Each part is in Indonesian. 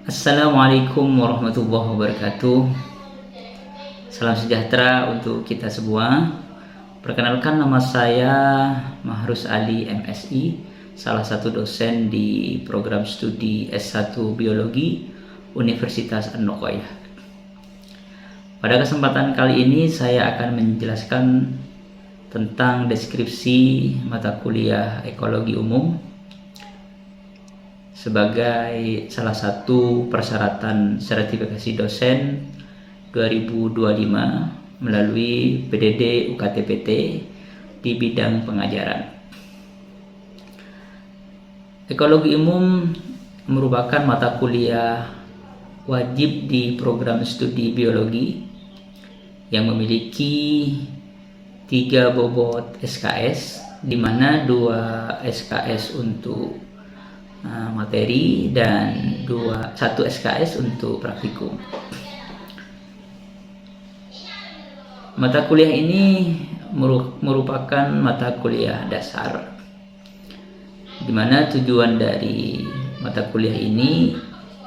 Assalamualaikum warahmatullahi wabarakatuh. Salam sejahtera untuk kita semua. Perkenalkan, nama saya Mahrus Ali MSI, salah satu dosen di program studi S1 Biologi Universitas An-Nuqayyah. Pada kesempatan kali ini saya akan menjelaskan tentang deskripsi mata kuliah Ekologi Umum sebagai salah satu persyaratan sertifikasi dosen 2025 melalui PDD UKT-PT di bidang pengajaran. Ekologi umum merupakan mata kuliah wajib di program studi biologi yang memiliki 3 bobot SKS, di mana 2 SKS untuk materi dan 1 SKS untuk praktikum. Mata kuliah ini merupakan mata kuliah dasar, di mana tujuan dari mata kuliah ini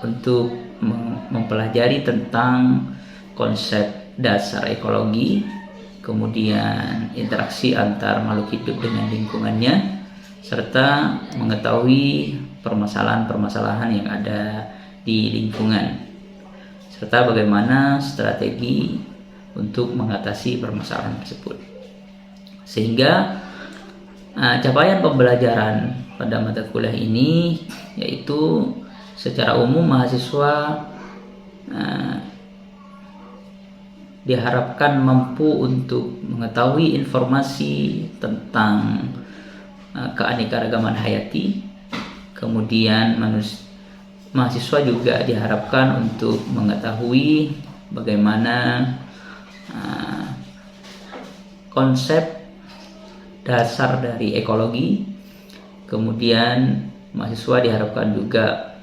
untuk mempelajari tentang konsep dasar ekologi, kemudian interaksi antar makhluk hidup dengan lingkungannya, serta mengetahui permasalahan-permasalahan yang ada di lingkungan, serta bagaimana strategi untuk mengatasi permasalahan tersebut. Sehingga capaian pembelajaran pada mata kuliah ini yaitu secara umum mahasiswa diharapkan mampu untuk mengetahui informasi tentang keanekaragaman hayati. Kemudian mahasiswa juga diharapkan untuk mengetahui bagaimana konsep dasar dari ekologi. Kemudian mahasiswa diharapkan juga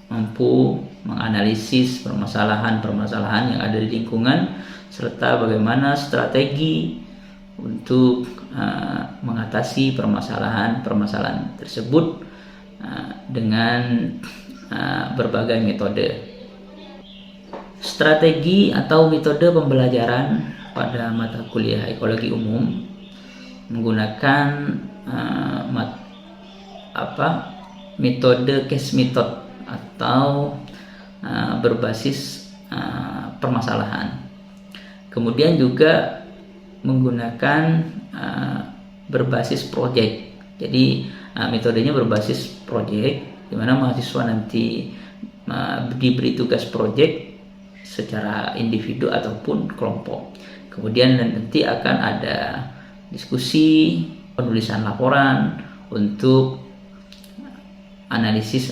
mampu menganalisis permasalahan-permasalahan yang ada di lingkungan, serta bagaimana strategi untuk mengatasi permasalahan-permasalahan tersebut dengan berbagai metode. Strategi atau metode pembelajaran pada mata kuliah ekologi umum menggunakan metode case method atau berbasis permasalahan. Kemudian juga menggunakan berbasis project. Jadi metodenya berbasis project, di mana mahasiswa nanti diberi tugas project secara individu ataupun kelompok. Kemudian nanti akan ada diskusi, penulisan laporan untuk analisis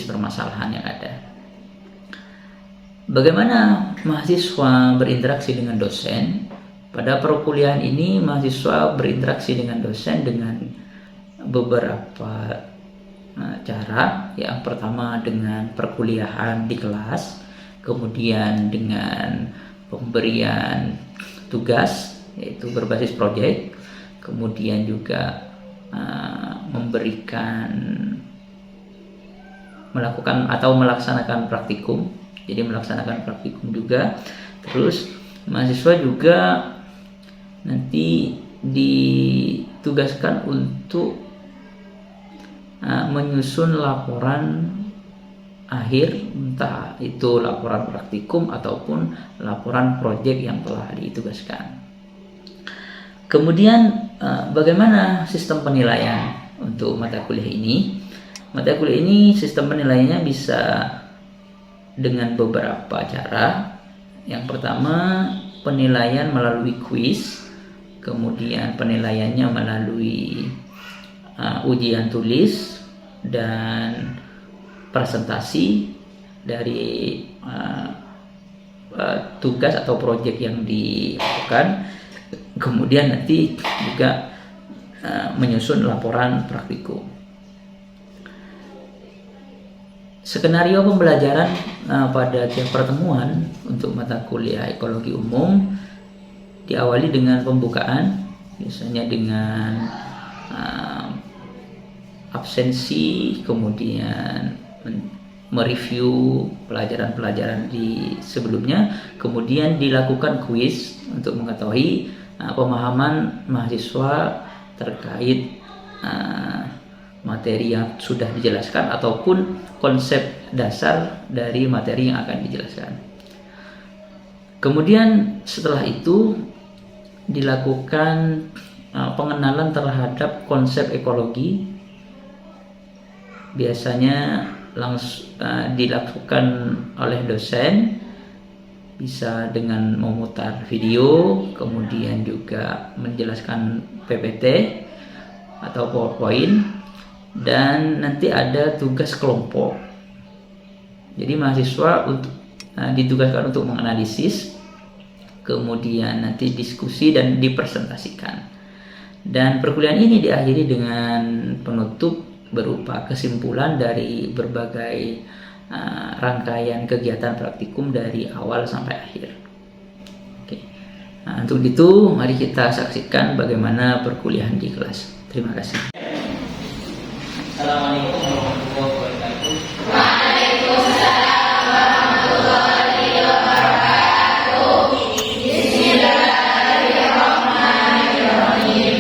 permasalahan yang ada. Bagaimana mahasiswa berinteraksi dengan dosen? Pada perkuliahan ini mahasiswa berinteraksi dengan dosen dengan beberapa cara. Yang pertama dengan perkuliahan di kelas, kemudian dengan pemberian tugas yaitu berbasis proyek, kemudian juga melakukan atau melaksanakan praktikum. Jadi melaksanakan praktikum juga. Terus mahasiswa juga nanti ditugaskan untuk menyusun laporan akhir, entah itu laporan praktikum ataupun laporan proyek yang telah ditugaskan. Kemudian bagaimana sistem penilaian untuk mata kuliah ini? Mata kuliah ini sistem penilaiannya bisa dengan beberapa cara. Yang pertama, penilaian melalui kuis, kemudian penilaiannya melalui ujian tulis dan presentasi dari tugas atau proyek yang dilakukan. Kemudian nanti juga menyusun laporan praktikum. Skenario pembelajaran pada tiap pertemuan untuk mata kuliah ekologi umum diawali dengan pembukaan, biasanya dengan absensi, kemudian mereview pelajaran-pelajaran di sebelumnya, kemudian dilakukan kuis untuk mengetahui pemahaman mahasiswa terkait materi yang sudah dijelaskan ataupun konsep dasar dari materi yang akan dijelaskan. Kemudian setelah itu dilakukan pengenalan terhadap konsep ekologi. Biasanya langsung dilakukan oleh dosen, bisa dengan memutar video, kemudian juga menjelaskan PPT atau PowerPoint, dan nanti ada tugas kelompok. Jadi mahasiswa ditugaskan untuk menganalisis, kemudian nanti diskusi dan dipresentasikan. Dan perkuliahan ini diakhiri dengan penutup berupa kesimpulan dari berbagai rangkaian kegiatan praktikum dari awal sampai akhir. Oke. Nah, untuk itu mari kita saksikan bagaimana perkuliahan di kelas. Terima kasih. Assalamualaikum warahmatullahi wabarakatuh. Waalaikumsalam warahmatullahi wabarakatuh. Bismillahirrahmanirrahim.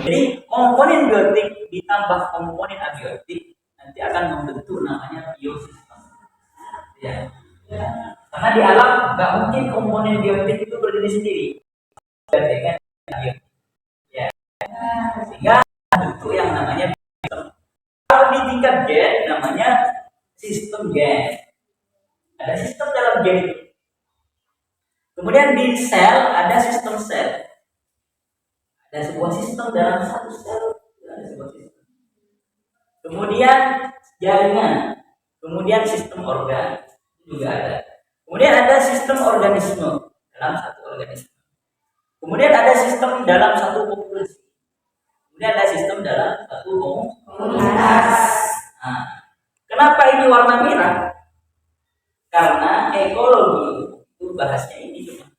Jadi komponen biotik ditambah komponen abiotik nanti akan membentuk namanya biosistem. Ya. Karena di alam nggak mungkin komponen biotik itu berdiri sendiri. Dengan abiotik. Ya. Sehingga bentuk yang namanya biosistem. Kalau di tingkat gen namanya sistem gen. Ada sistem dalam gen itu. Kemudian di sel ada sistem sel. Ada sebuah sistem dalam satu sel, ada sebuah sistem. Kemudian jaringan, kemudian sistem organ juga ada. Kemudian ada sistem organisme dalam satu organisme. Kemudian ada sistem dalam satu populasi. Kemudian ada sistem dalam satu komunitas. Nah, kenapa ini warna merah? Karena ekologi itu bahasnya ini cuma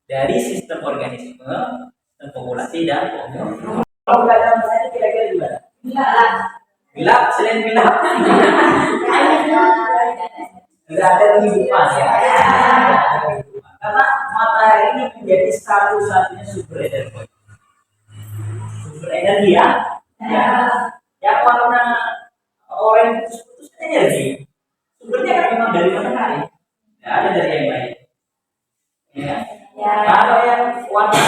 dari sistem organisme, sistem populasi dan komunitas. Kalau nggak ada misalnya kira-kira gimana? Gelap, selain gelap. Tidak ada kehidupan ya. Karena matahari ini menjadi satu-satunya sumber energi. Sumber energi ya. Yang warna oranye putus-putus energi. Sumbernya kan memang dari matahari. Tidak ada dari yang lain. Ya. Kalau yang warna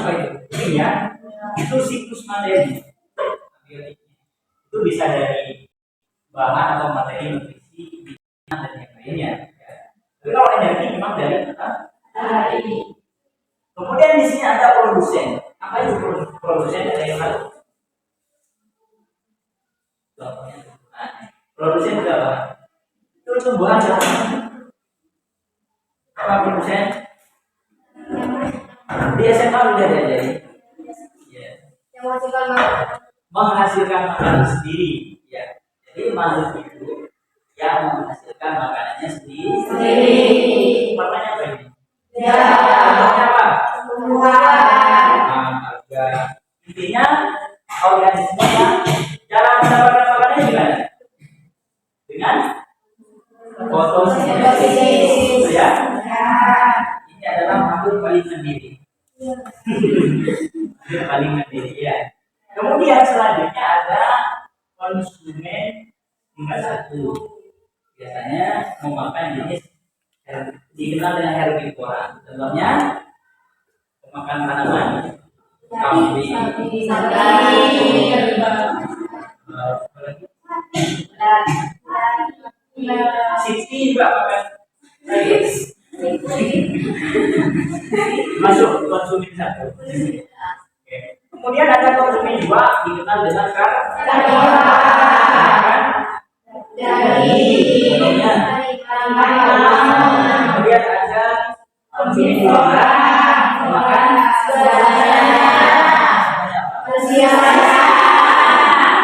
apa itu? Ya, itu siklus materi. Itu bisa dari bahan atau materi nutrisi dan yang lainnya. Tapi kalau energi memang dari matahari. Kemudian di sini ada produsen. Apa itu produsen dari yang lain? Produsen itu apa? Itu tumbuhan apa produsen? Di SMA udah diajari menghasilkan makanan sendiri ya. Jadi makhluk itu yang menghasilkan makanannya sendiri. Pertanyaan apa ini? Ya. Apa? Intinya organisme yang cara mendapatkan makanannya gimana? Dengan fotosintesis ya. Ini adalah makhluk paling mandiri. Paling mandiri ya. Kemudian selanjutnya ada konsumen tingkat satu. Biasanya memakan jenis dikenal dengan herbivora. Contohnya memakan tanaman, kambing, siti juga makan. Masuk konsumen satu. Kemudian ada konsumen juga dikenal dengan karyawan. Kemudian ada konsumen juga makan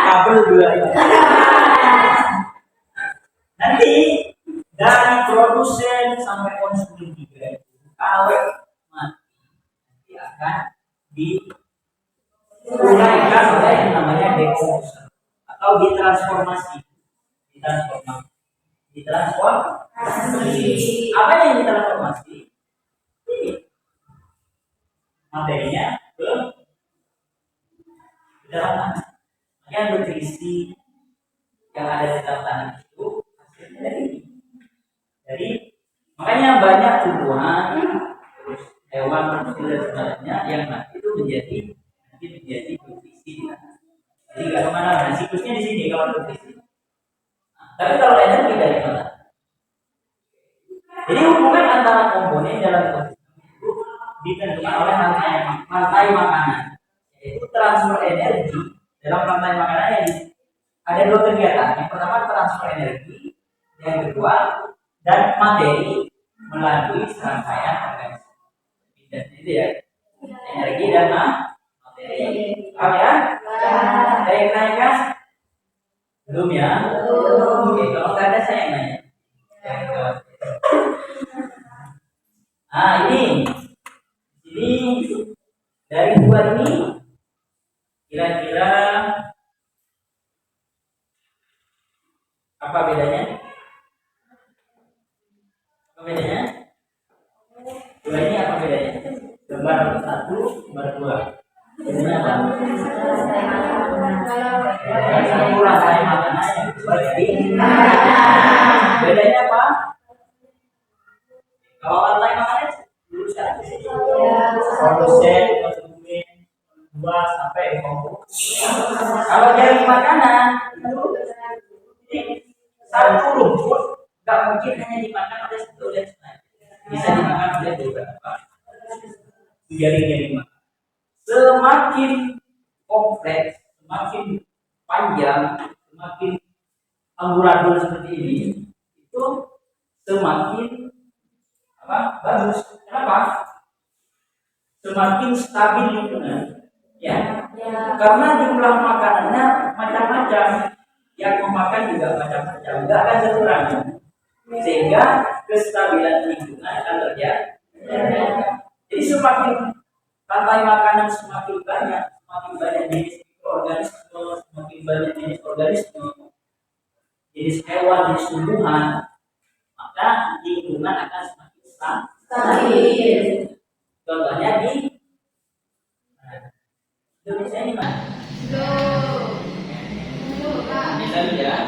kabel juga itu. Nanti dari produsen sampai konsumen juga itu kalau mati nanti akan diuraikan oleh yang namanya decomposition atau ditransformasi. Apa yang ditransformasi? Ini materinya ke dalam tanah. Yang nutrisi yang ada di dalam tanah itu hasilnya dari makanya banyak tumbuhan, terus hewan, kecil dan sebagainya yang nanti itu menjadi nutrisi di tanah. Jadi nggak kemana-mana, siklusnya di sini kalau nutrisi. Tapi kalau energi dari mana? Jadi hubungan antara komponen dalam ekosistem itu ditentukan oleh rantai makanan, yaitu transfer energi dalam rantai makanan yang ada dua kegiatan. Yang pertama transfer energi, yang kedua dan materi melalui serangkaian organisme. Dan itu ya, energi dan materi. Paham ya? Naik kan? Belum ya? Oke, kalau nggak ada saya yang nanya. Ini dari dua ini kira-kira apa bedanya? Dua ini apa bedanya? Gambar satu, gambar dua. Bedanya apa? Satu rantai makanan yang kedua dari bedanya apa? Kalau rantai makanan lulusan produsen, konsumen, dua sampai 50. Kalau dari makanan itu satu rumput nggak mungkin hanya dimakan oleh satu dan bisa dimakan oleh beberapa jaring-jaring makan. Semakin kompleks, semakin panjang, semakin amburadul seperti ini, itu semakin bagus. Kenapa? Semakin stabil lingkungan, ya. Karena jumlah makanannya macam-macam, yang memakan juga macam-macam, nggak akan sekurangi, sehingga kestabilan lingkungan akan terjadi. Jadi semakin rantai makanan semakin banyak jenis mikroorganisme, semakin banyak jenis organisme, jenis hewan, jenis tumbuhan, maka lingkungan akan semakin stabil. Contohnya di Indonesia ini mana? Misalnya ya.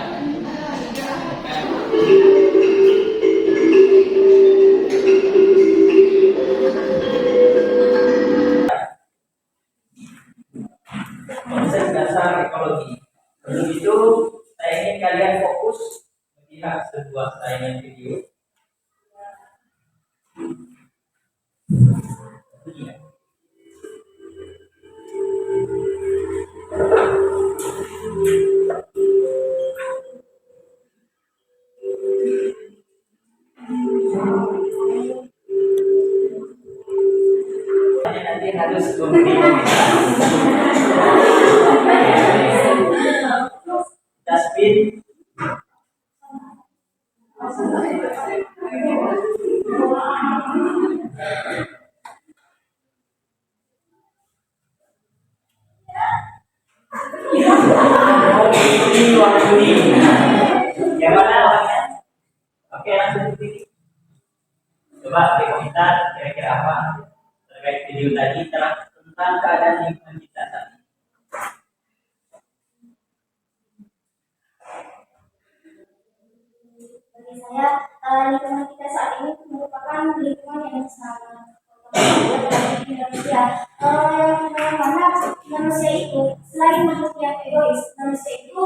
Konsep dasar ekologi. Sebelum itu, saya ingin kalian fokus melihat sebuah tayangan video. Nanti harus dustbin. Yang mana awalnya? Oke, langsung pilih. Coba di komentar kira-kira apa terkait video tadi tentang keadaan lingkungan kita saat ini. Bagi saya, lingkungan kita saat ini merupakan lingkungan yang sangat di Indonesia. Yang mana manusia itu selain makhluk yang egois, manusia itu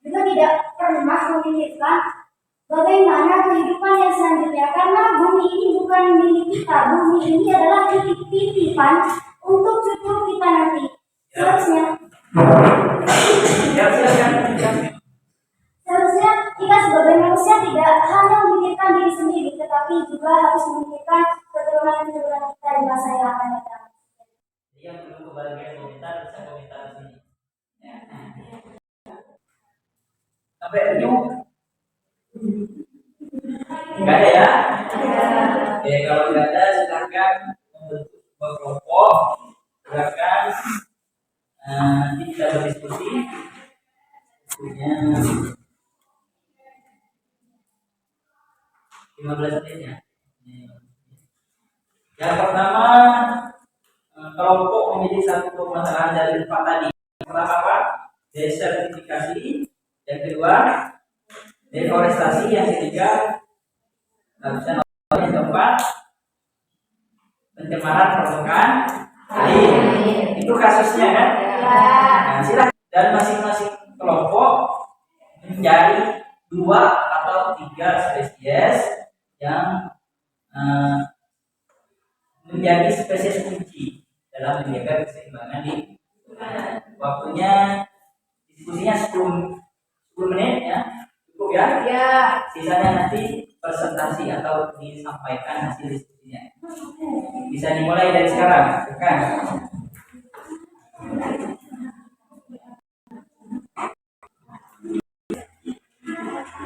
juga tidak pernah memikirkan bagaimana kehidupan yang selanjutnya, karena bumi ini bukan milik kita. Bumi ini adalah titipan untuk cucu kita nanti. seharusnya Ya, silakan. seharusnya kita sebagai manusia tidak hanya memikirkan diri sendiri, tetapi juga harus memikirkan keturunan-keturunan kita di masa yang akan datang. Jadi yang belum kebagian komentar bisa komentar di sini. Ya. Sampai ini enggak ada ya? Oke, kalau enggak ada silakan membentuk sebuah kelompok. Silakan nanti kita berdiskusi. Punya 15 menit ya. Yang pertama, kelompok memilih satu permasalahan dari 4 tadi. Pertama apa? Desertifikasi. Yang kedua, deforestasi. Yang ketiga, yang keempat, pencemaran permukaan air. Itu kasusnya kan? Nah, silakan. Dan masing-masing kelompok mencari 2 atau 3 spesies yang menjadi spesies kunci dalam menjaga keseimbangan di waktunya diskusinya 10 menit ya, cukup ya? Ya. Sisanya nanti presentasi atau disampaikan hasil diskusinya. Bisa dimulai dari sekarang, kan?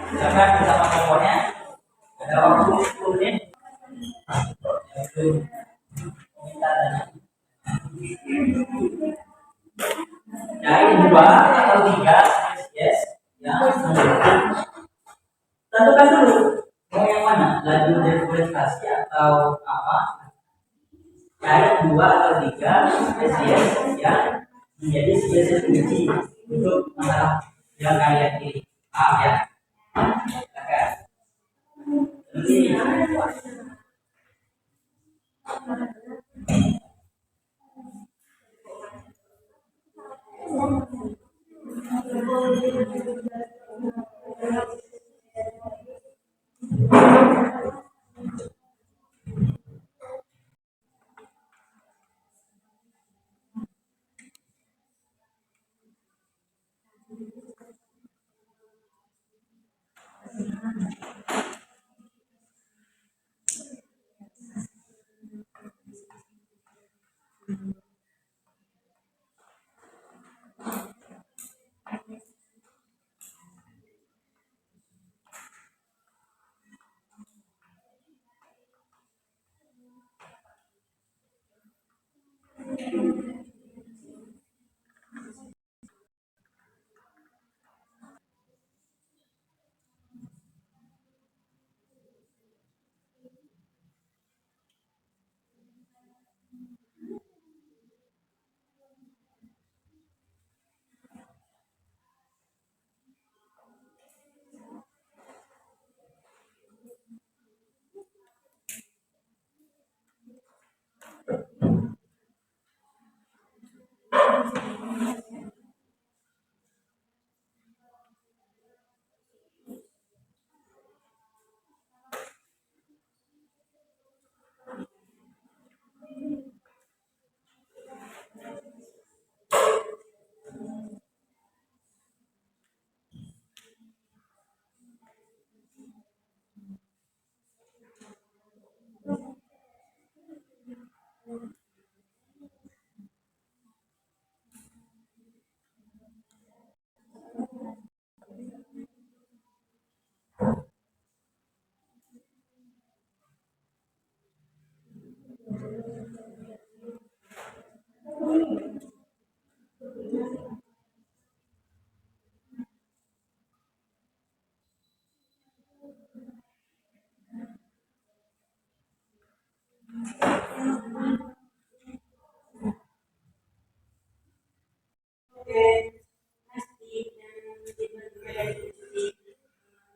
Silakan bersama kelompoknya. Ada waktu 10 menit. Dari 2 atau 3 spesies yang tentukan dulu mau yang mana, laju deforestasi atau apa. Dari 2 atau 3 spesies yang menjadi spesies kunci untuk masalah yang kalian pilih. Ya. Ini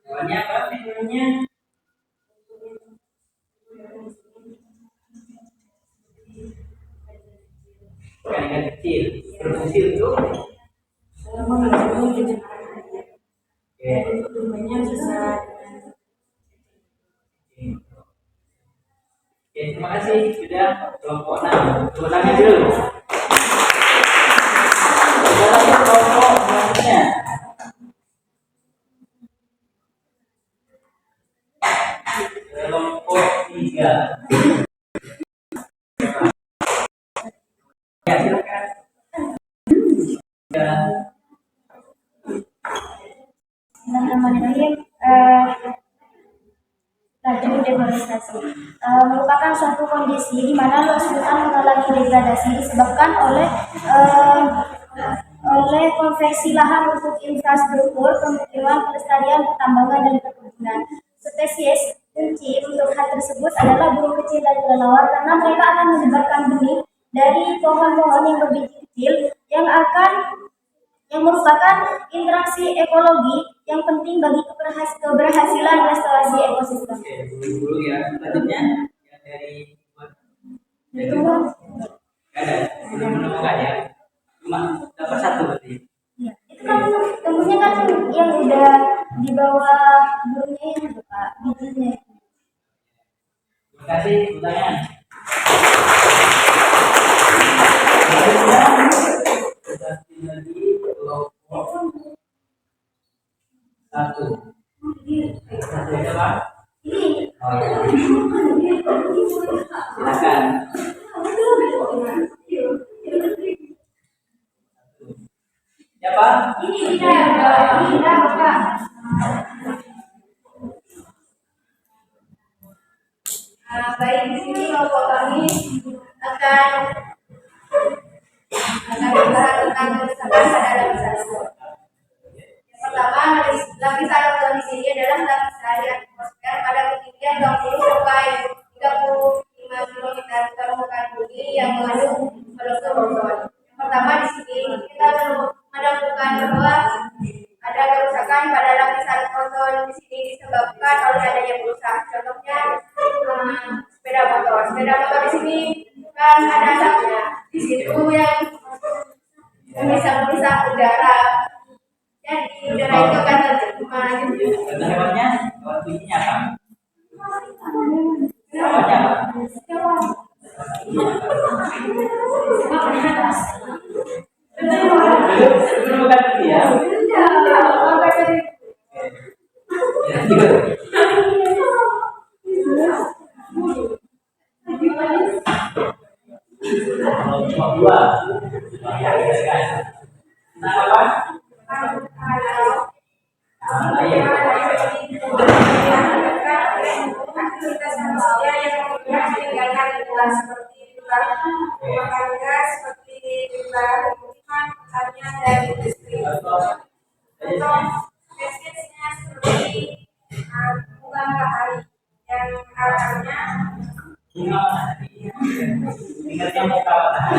Hewannya apa hewannya? Ikan kecil. Berfungsi untuk terima kasih sudah kelompok 6. Tepuk tangan dulu. Ya. Bismillahirrahmanirrahim. Laju deforestasi merupakan suatu kondisi di mana luas hutan mengalami degradasi disebabkan oleh konversi lahan untuk infrastruktur, pemukiman, pelestarian, pertambangan, dan perkebunan. Spesies kunci untuk hal tersebut adalah burung kecil dan kelelawar karena mereka akan menyebarkan benih dari pohon-pohon yang berbiji kecil yang merupakan interaksi ekologi yang penting bagi keberhasilan restorasi ekosistem. Oke, dulu ya. Selanjutnya yang dari Itu nggak ada, belum menemukan ya. Cuma dapat satu berarti. ya, itu kan tumbuhnya kan yang udah di bawah burungnya yang buka bijinya. Terima kasih pertanyaan. Sudah tinggal di kelompok satu. Satu ya Pak? Oh ya. Silakan. Ya Pak? Ini tidak Bapak. Baik, di sini kelompok kami akan membahas tentang kerusakan pada lapisan ozon. Yang pertama, lapisan ozon di sini adalah lapisan di atmosfer pada ketinggian 20 sampai 35 km permukaan bumi yang mengandung molekul ozon. Yang pertama di sini kita menemukan bahwa ada kerusakan pada lapisan ozon di sini disebabkan oleh adanya perusahaan. Contohnya sepeda motor. Sepeda motor di sini kan ada asapnya. Di situ yang bisa merusak udara. Jadi udara itu akan tercemar. Contoh hewannya, hewan bunyinya apa? Hewannya apa? Belum bukan itu ya? Ya, kalau cuma dua, nah apa? Aktivitas manusia yang kemudian meninggalkan lingkungan seperti membakar gas, seperti membakar pemukiman, pertanian, dan industri. Contoh spesiesnya seperti bunga matahari yang akarnya Bunga matahari. Ingatnya muka matahari.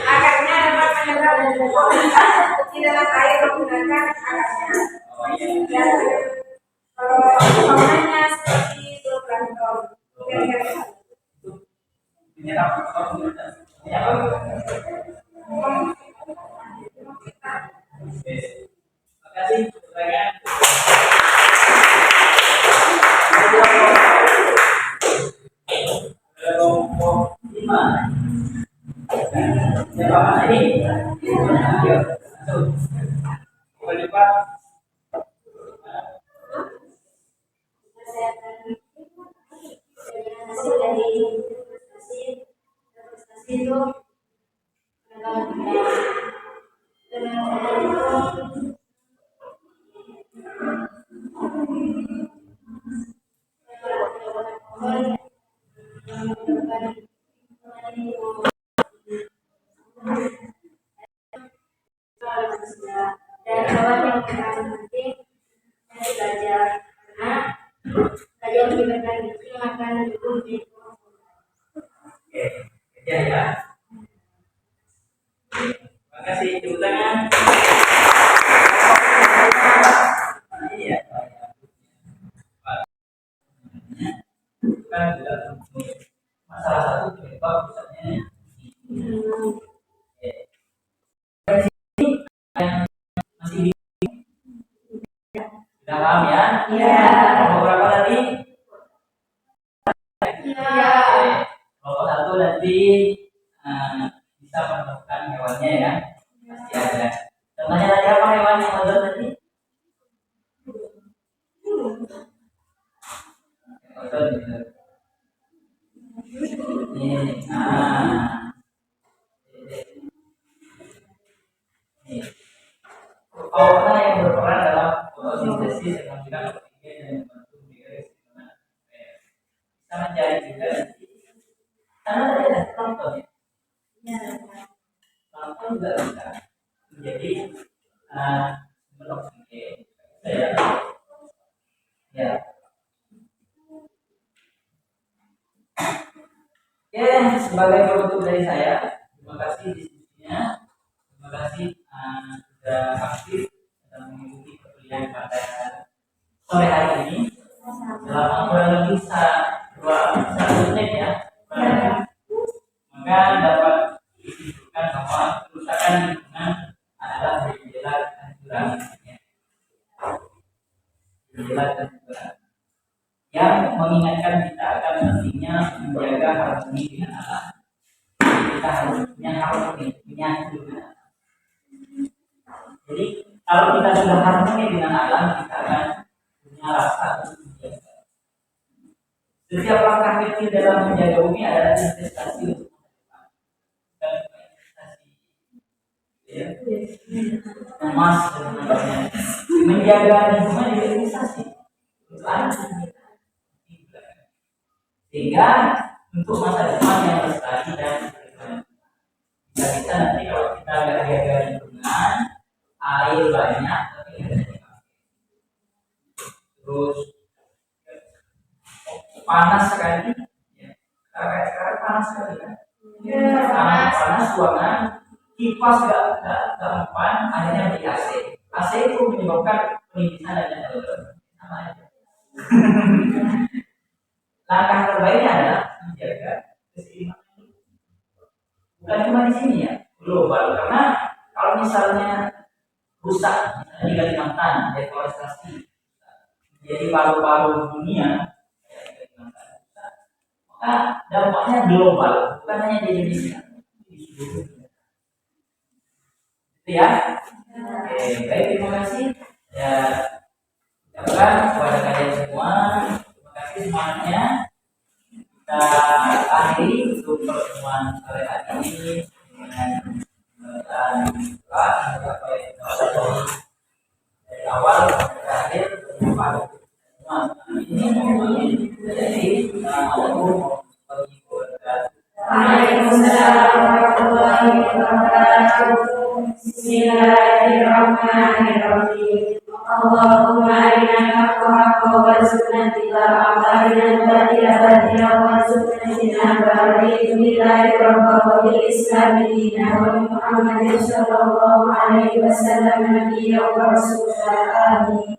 akarnya dapat menyerap di dalam air menggunakan akarnya. Oh iya. Dan kalau faunanya seperti zooplankton. Menyerap komunitas. Ya, oke. Terima kasih pertanyaan. Kelompok 5. Siapa Pak ini? Ayo, satu. Boleh Pak? Hasil dari investasi itu dengan dan kawan yang paling penting dari belajar karena belajar menyebabkan itu akan didukung di Oke, kerja ya. Terima kasih tepuk tangan. Iya. Kan juga masalah satu penyebab misalnya. Oke. Yang masih sudah paham ya? Iya. Nomor berapa tadi? Iya. Kelompok satu nanti bisa menemukan hewannya ya. Pasti ada. Contohnya tadi apa hewan yang ada tadi? Otot gitu. Ini, fauna yang berperan dalam fotosintesis yang menghasilkan oksigen dan membantu biodiversitas bisa mencari juga karena ada plankton ya. Plankton juga bisa menjadi sumber oksigen ya. Oke, sebagai penutup dari saya, terima kasih diskusinya, terima kasih sudah aktif dalam mengikuti perkuliahan pada sore hari ini. Selama kurang lebih 1 menit ya, maka dapat disimpulkan bahwa kerusakan lingkungan adalah gejala kehancuran yang mengingatkan kita akan pentingnya menjaga harmoni dengan alam. Kita harus punya harmoni, punya dengan alam. Jadi kalau kita sudah harmoni dengan alam, kita akan punya rasa untuk menjaga. Setiap langkah kecil dalam menjaga bumi adalah investasi untuk emas dan sebagainya. Menjaga lingkungan juga investasi untuk anak kita. Sehingga untuk masa depan yang lestari dan tidak bisa nanti kalau kita nggak jaga lingkungan, air banyak tapi nggak ada dipakai. Terus panas sekali, ya. Kayak sekarang panas sekali kan? Panas ruangan, kipas nggak mempan, akhirnya di AC. AC itu menyebabkan penipisan dan sama aja. Langkah terbaiknya adalah menjaga keseimbangan. Bukan cuma di sini ya, global. Karena kalau misalnya rusak, misalnya di Kalimantan, deforestasi, jadi paru-paru dunia, maka dampaknya global, bukan hanya di Indonesia, di seluruh dunia. Itu ya. Oke, baik, terima kasih. Ya, ucapkan kepada kalian semua. Terima kasih semuanya. Kita akhiri untuk pertemuan sore hari ini dengan kelas dari awal sampai akhir. Waalaikumsalam warahmatullahi wabarakatuh. Bismillahirrahmanirrahim. Allahumma arina haqqa haqqa warzuqna ittiba'ahu wa arina batila batila warzuqna ijtinaba. Bismillahirrahmanirrahim. Bil Islam dinan wa Muhammadin sallallahu alaihi wasallam nabiyyan wa rasulah. Amin.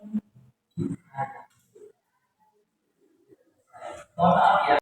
Mohon maaf ya.